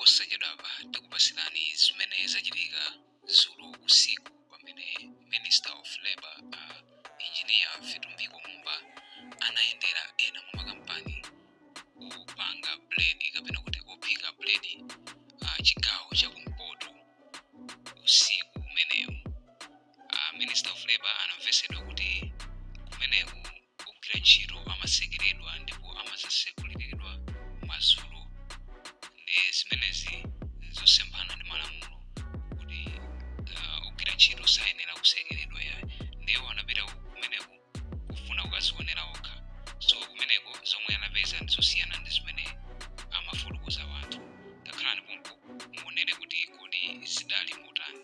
posachedwapa tikupasirani zimene zachitika dzulo usiku pamene Minister of Labor Engineer Vitumbiko Mumba anayendera ena mwa makampani opanga blade kapena kuti ophika blade chigawo chakumpoto usiku umenewu. Minister of Labor anamvesedwa kuti kumeneku kugwira ntchito amasekeredwa ndipo amazaseguliridwa madzulo. Zimenezi zosemphana ndi malamulo kuti ogwira ntchito sayenera kusekeredwa yayi. Ndiwo anapita kumeneku kufuna kukazionera okha. So kumeneko zomwe anapeza ndizosiyana ndi zimene amafotokoza wanthu. Takhalani pompo muonere kuti kodi zidali motani.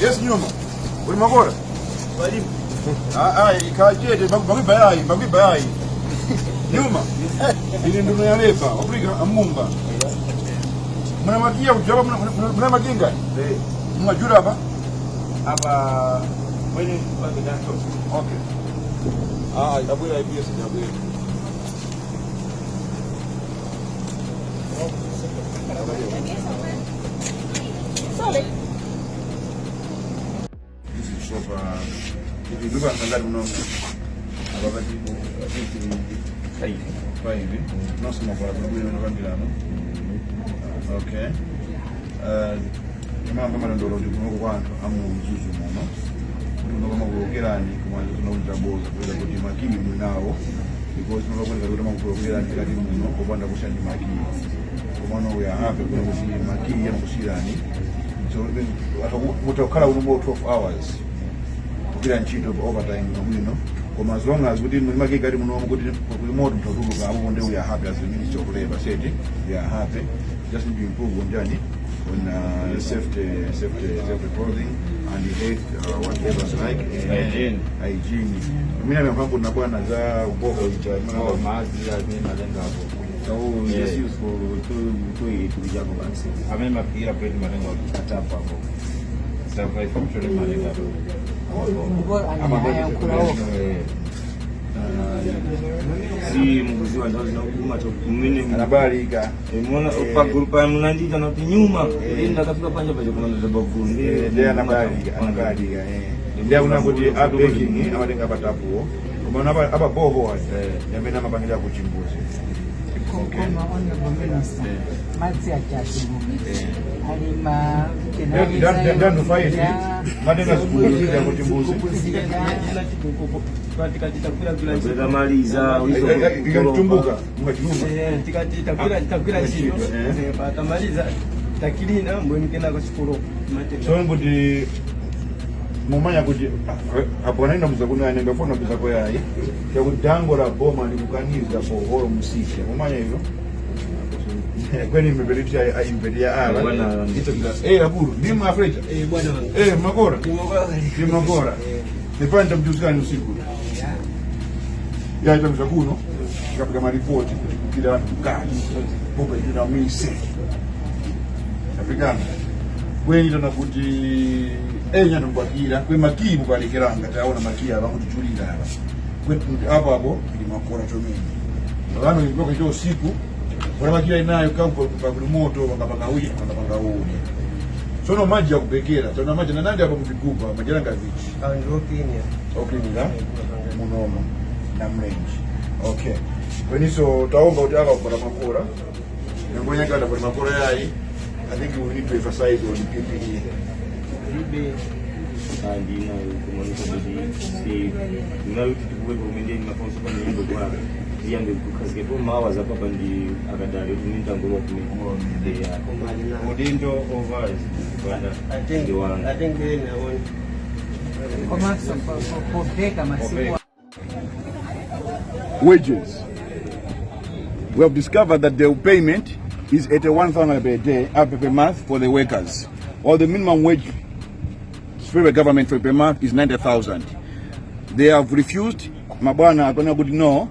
Yes, Nyuma. Uli makora? Walimu. Ikachete bagwi bayi. Nyuma. Ili Nduna ya Leba, Afrika Mumba. Muna makia kujaba muna makinga? Mwajura hapa? Hapa mwene kwa kidato. Okay. Abuya IPS ni abuya. Sorry. This is so far. If you look at the number, about people, I think five. No small for okay. Mambo mandoro ndikuno kwantu amuzuzu muno. Tunokoma kugerani kumanje tunawuzaboza kuweza kuti makini munawo because tunokwenda kuti makugerani kati muno kupanda kushandi makini. Kumano we are happy kuti makini yamushirani. So utokhala uno 12 hours. Kugira ntchito overtime nomino. Koma as long as we didn't make it muno kuti remote mtotuluka abo nde we are happy as the Ministry of Labor said. We are happy. Just need to improve on journey on safety clothing and the health whatever like hygiene. Mimi nimepanga na bwana za uboko cha Mazi ya mimi malengo hapo. So yes useful to jambo basi. Amema pia bread malengo kata hapo. Survive from shule malengo hapo. Si mguziwa ndio zinauma tu mimi anabalika umeona kwa group ya mnandika na nyuma ndio kafika panja pale kuna ndo babu ndio anabalika ndio unakuti upbaking amatenga patapo umeona hapa boho wazi yamena mabangira kuchimbuzi koma ona bombelasa matsi achatu alima ndio fight madenga kuchimbuzi ya kuchimbuzi katika maliza ulizotumbuka mkachumba tikatira chino batamaliza takilina mbweni kenda kwa shukuru so ngudi mumanya kuti apo naenda muzakuna anenga fona bizako yayi ya kudango la boma likukaniza pohoro musisha mumanya hivyo kweni mbelitia impedia ala hicho bila laburu ni Afrika bwana makora ni makora nipanda mjuzani usiku ya ita mzakuno kapiga maripoti kila watu kali bomba ina mise Afrika kweni tunakuti enya nubakira kwe makibu balekiranga taona makia bamutujulira aba kwetu hapo ili makora chomeni ngano ilikuwa kwa usiku wala makia inayo kampo kwa moto wakapanga huyu sono maji ya kupekera sono maji na nandi hapo mvikupa majiranga vichi ndio Kenya okay munono na mlenji okay kweniso taomba utaka kwa makora ngonya kada kwa makora yai I think we need to emphasize on PPE and you know community see now tukuwe kumende mafunzo kwa nyimbo kwa yange kukazike mawaza papa ndi akadali kuminda ngoro kumende ya modindo overs I think they know koma kupeka masiku wages. We have discovered that the payment is 81,000 per day, per month for the workers. Or the minimum wage federal government for per month is 90,000. They have refused. Mabwana would know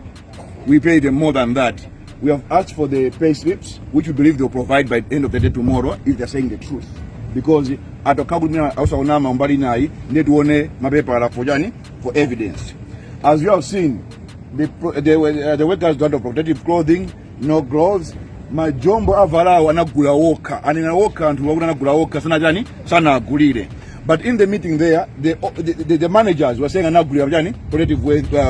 we pay them more than that. We have asked for the pay slips, which we believe they'll provide by the end of the day tomorrow, if they're saying the truth. Because at the Kabulina also Mbali nai need to mapepa for evidence. As you have seen, the workers don't have protective clothing, no gloves. Majombo avalawo anagula woka, anina woka antu wakuna anagula woka sana jani sana agulire. But in the meeting there, the managers were saying anagulire jani protective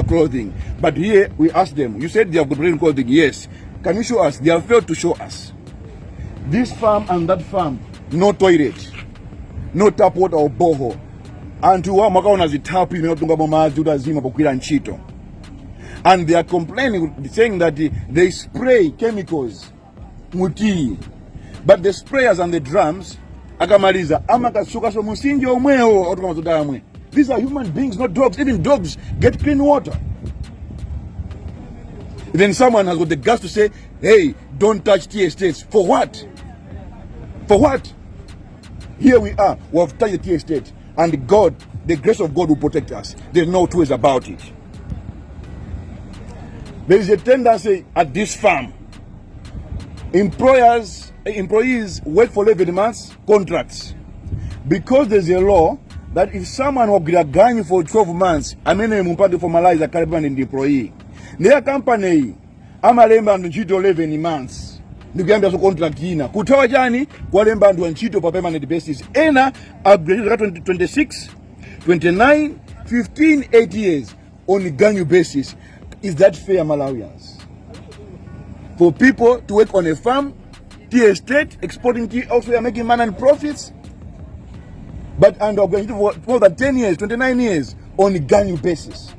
clothing. But here we asked them, you said they have protective clothing, yes. Can you show us? They have failed to show us. This farm and that farm, no toilet, no tap water or boho. Antu wa makaona zitapi zinatunga mamazi utazima pokwira Ntchito. And they are complaining, saying that they spray chemicals muti, but the sprayers and the drums akamaliza amakasuka so musingi omweo otukamazodala amwe. These are human beings, not dogs. Even dogs get clean water. Then someone has got the guts to say, hey, don't touch tea estates. For what? For what? Here we are, we have touched the tea estate, and God, the grace of God will protect us. There's no two ways about it. There is a tendency at this farm. Employees work for 11 months contracts because there's a law that if someone will get a gun for 12 months, I mean, mumpati formalize a permanent employee. Their company, amalemba Ntchito 11 months. Nikuambia so contract ina. Kutoa jani kwa lemba Ntchito pa permanent basis. Ena upgrade 26, 29, 15, 8 years on a ganyu basis. Is that fair, Malawians? For people to work on a farm, tea estate, exporting tea, also they are making money and profits. But under for more than 10 years, 29 years, on a ganyu basis.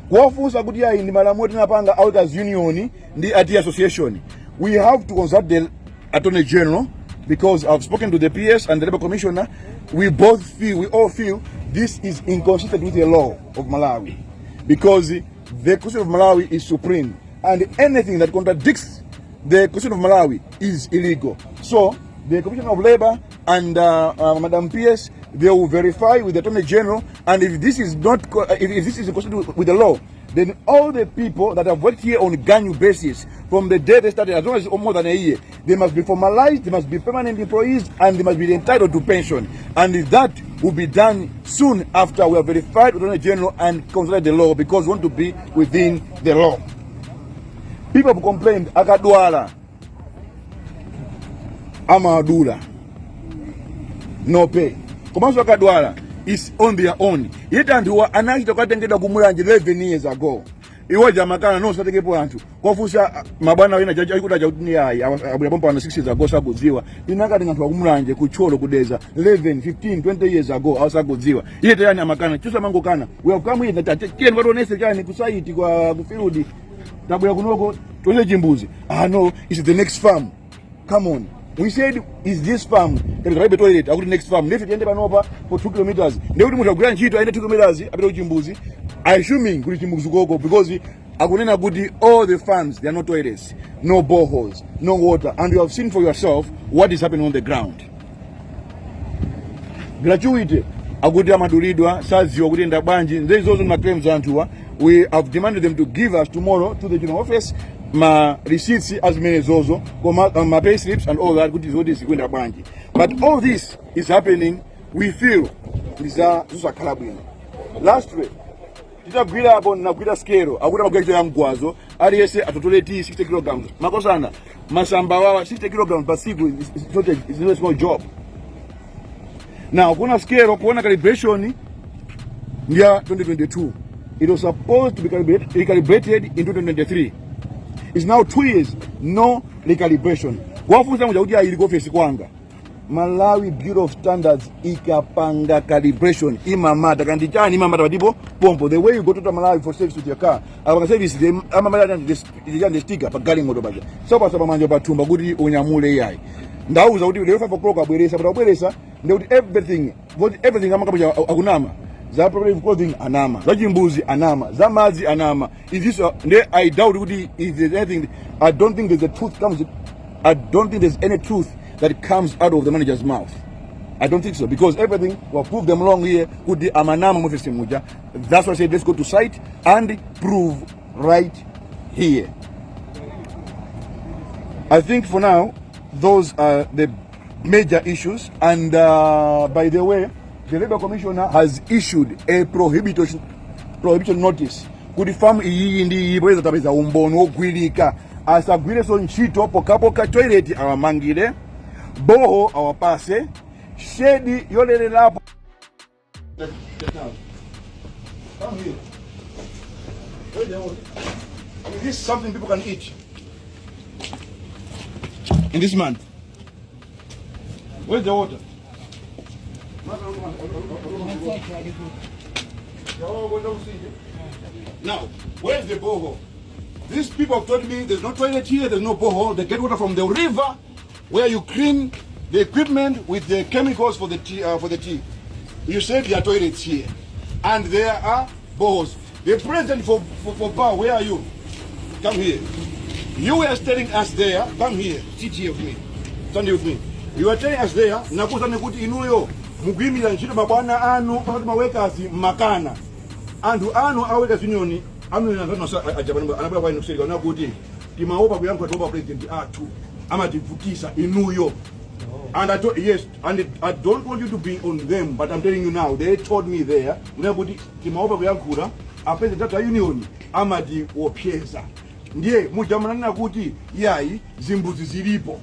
Wafusa kutia in Malamoti Napanga out as union, the IT association. We have to consult the Attorney General because I've spoken to the PS and the Labour Commissioner. We all feel this is inconsistent with the law of Malawi because the Constitution of Malawi is supreme, and anything that contradicts the Constitution of Malawi is illegal. So the Commissioner of Labour and Madam PS, they will verify with the Attorney General, and if this is not, if this is consistent with the law, then all the people that have worked here on a ganyu basis from the day they started, as long as it's more than a year, they must be formalized, they must be permanent employees, and they must be entitled to pension. And that will be done soon after we have verified with the Attorney General and considered the law, because we want to be within the law. People have complained, akadwala, amadula, no pay. Komanso akadwala is on their own. Yet and who Anakayendera kwatengedwa kumulanje 11 years ago. Iwo jamakana no satekepo anthu. Kofusa mabwana wena jaji alikuta jautini yayi abula pompa na 6 years ago sakudziwa. Inakati nganthu kumulanje kucholo kudeza 11, 15, 20 years ago asakudziwa. Yet yani amakana chusa mango kana. We have come here that kien vatonese chani kusaiti kwa kufield. Tabuya kunoko tole jimbuzi. Ah no, it's the next farm. Come on. We said, is this farm that is toilet? I go to the next farm. If it ended up for 2 kilometers, they would have grand Ntchito 2 kilometers. I be Jimbuzi. Assuming because all the farms, they are not toilets, no boreholes, no water, and you have seen for yourself what is happening on the ground. Gratuity. Agudi amaduridwa sazi okutenda banji. There is also my claims antua. We have demanded them to give us tomorrow to the general office my receipts as many as also, my pay slips and all that. But all this is happening. We feel these are Kalabin. Last week, titagwira upon nagwira skero. Agura magaito ya mgwazo. RSA atotoleti 60 kilograms. Makosana. Masamba wawa 60 kilograms per siku is not a small job. Now, kuna skero, kuna calibration year 2022. It was supposed to be recalibrated in 2023. It's now 2 years, no recalibration. Wafuza mjaudi iliko face kwanga. Malawi Bureau of Standards ikapanga calibration. Imamata kandichani imamata batipo pompo. The way you go to Malawi for service with your car, abanga service the amamata the sticker pa gali ngodo baja. Sopa manjo batumba gudi unyamule yai. Ndauza kuti leo 5 o'clock abweresa but abweresa ndauti everything amakabaja akunama. Za protective clothing anama, za jimbuzi anama, za mazi anama. If this I doubt if there's anything, I don't think there's any truth that comes out of the manager's mouth. I don't think so, because everything will prove them wrong here with the amanama mufisi muja. That's why I said let's go to site and prove right here. I think for now those are the major issues, and by the way, the Labour Commissioner has issued a prohibition notice kuti famu iyi ndi iyi poyeza tapeza umboni wogwirika asagwireso ntchito pokapoka toilet awamangire boho awapase shedi yolelerapo. This is something people can eat in this month. Where's the water? Now, where's the borehole? These people have told me there's no toilet here, there's no borehole. They get water from the river where you clean the equipment with the chemicals for the tea. You said there are toilets here. And there are boreholes. The president for power, where are you? Come here. You were telling us there, come here, sit here with me. Stand with me. You were telling us there, nakuza nekuti inuyo mugwimira ntchito mabwana anu pakati mawekazi makana. Anthu anu awekazi unioni amene anabwera kwa inu kuseri kana kuti timaopa kuyankha toba president athu amativutisa inuyo. And I told, yes, and I don't want you to be on them, but I'm telling you now, they told me there, kuti timaopa kuyankhula apresident athu union amatiopyeza. Ndiye mujamanana kuti yayi zimbuzi zilipo.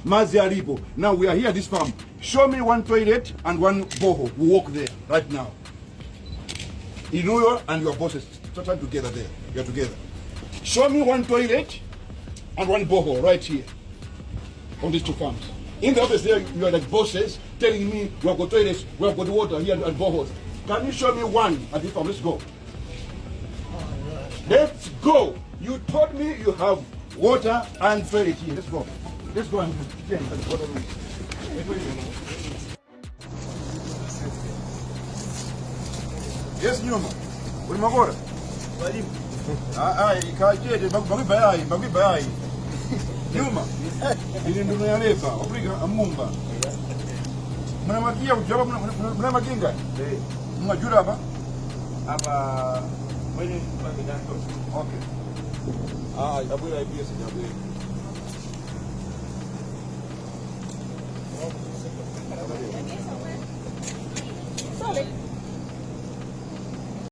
Mazi alipo. Now we are here at this farm. Show me one toilet and one boho. We walk there right now. Inuyo and your bosses stand together there. You're together. Show me one toilet and one boho right here on these two farms. In the office there, you are like bosses telling me we have got toilets, we have got water here and bohos. Can you show me one at this farm? Let's go. Let's go. You told me you have water and toilet here. Let's go. Let's go and change the water. Yes, Nyuma. Ulimagora? Walimu. Ikajeje bagibayai. Nyuma. Ili Nduna ya leba, obriga Mumba. Mnamakia kujaba mnamakinga? Mnajura hapa? Hapa wewe mpaka. Okay. Abuya pia sijabuya. Sorry.